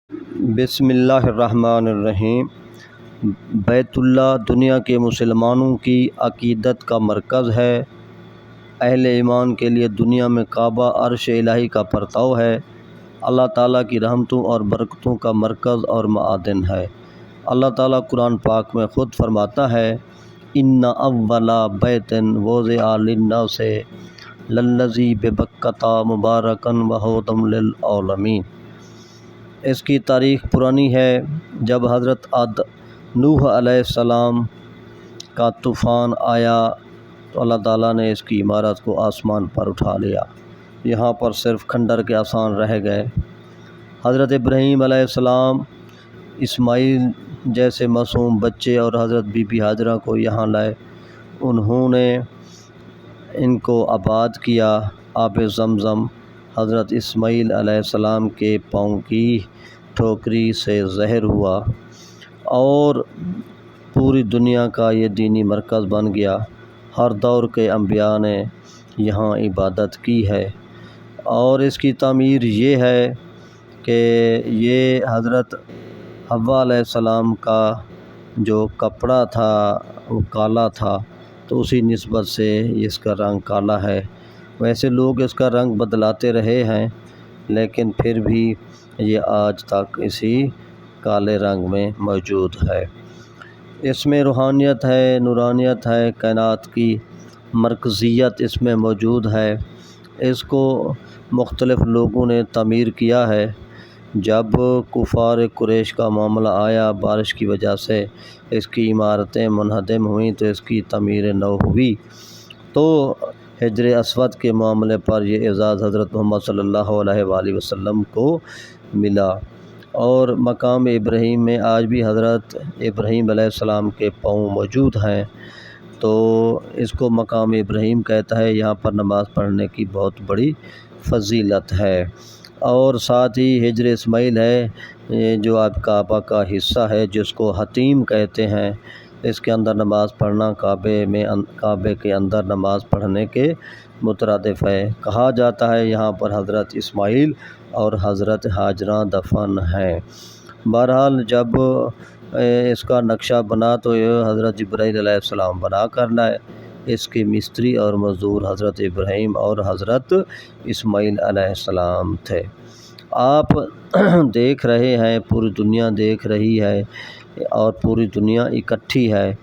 بسم اللہ الرحمن الرحیم۔ بیت اللہ دنیا کے مسلمانوں کی عقیدت کا مرکز ہے۔ اہل ایمان کے لیے دنیا میں کعبہ عرش الہی کا پرتو ہے، اللہ تعالیٰ کی رحمتوں اور برکتوں کا مرکز اور معدن ہے۔ اللہ تعالیٰ قرآن پاک میں خود فرماتا ہے، ان اول بیت وضع للناس للذی ببکۃ مبارکا وہدی للعالمین۔ اس کی تاریخ پرانی ہے۔ جب حضرت نوح علیہ السلام کا طوفان آیا تو اللہ تعالیٰ نے اس کی عمارت کو آسمان پر اٹھا لیا، یہاں پر صرف کھنڈر کے آثار رہ گئے۔ حضرت ابراہیم علیہ السلام اسماعیل جیسے معصوم بچے اور حضرت بی بی ہاجرہ کو یہاں لائے، انہوں نے ان کو آباد کیا۔ آب زمزم حضرت اسماعیل علیہ السلام کے پاؤں کی ٹھوکری سے ظاہر ہوا اور پوری دنیا کا یہ دینی مرکز بن گیا۔ ہر دور کے انبیاء نے یہاں عبادت کی ہے، اور اس کی تعمیر یہ ہے کہ یہ حضرت حوا علیہ السلام کا جو کپڑا تھا وہ کالا تھا، تو اسی نسبت سے اس کا رنگ کالا ہے۔ ویسے لوگ اس کا رنگ بدلاتے رہے ہیں، لیکن پھر بھی یہ آج تک اسی کالے رنگ میں موجود ہے۔ اس میں روحانیت ہے، نورانیت ہے، کائنات کی مرکزیت اس میں موجود ہے۔ اس کو مختلف لوگوں نے تعمیر کیا ہے۔ جب کفار قریش کا معاملہ آیا، بارش کی وجہ سے اس کی عمارتیں منہدم ہوئیں تو اس کی تعمیر نو ہوئی، تو حجر اسود کے معاملے پر یہ اعزاز حضرت محمد صلی اللہ علیہ وآلہ وسلم کو ملا۔ اور مقام ابراہیم میں آج بھی حضرت ابراہیم علیہ السلام کے پاؤں موجود ہیں، تو اس کو مقام ابراہیم کہتا ہے۔ یہاں پر نماز پڑھنے کی بہت بڑی فضیلت ہے۔ اور ساتھ ہی حجر اسماعیل ہے جو آپ کعبہ کا حصہ ہے، جس کو حتیم کہتے ہیں۔ اس کے اندر نماز پڑھنا کعبے کے اندر نماز پڑھنے کے مترادف ہے۔ کہا جاتا ہے یہاں پر حضرت اسماعیل اور حضرت ہاجرہ دفن ہیں۔ بہرحال جب اس کا نقشہ بنا تو یہ حضرت جبرائیل علیہ السلام بنا کر لائے۔ اس کے مستری اور مزدور حضرت ابراہیم اور حضرت اسماعیل علیہ السلام تھے۔ آپ دیکھ رہے ہیں، پوری دنیا دیکھ رہی ہے اور پوری دنیا اکٹھی ہے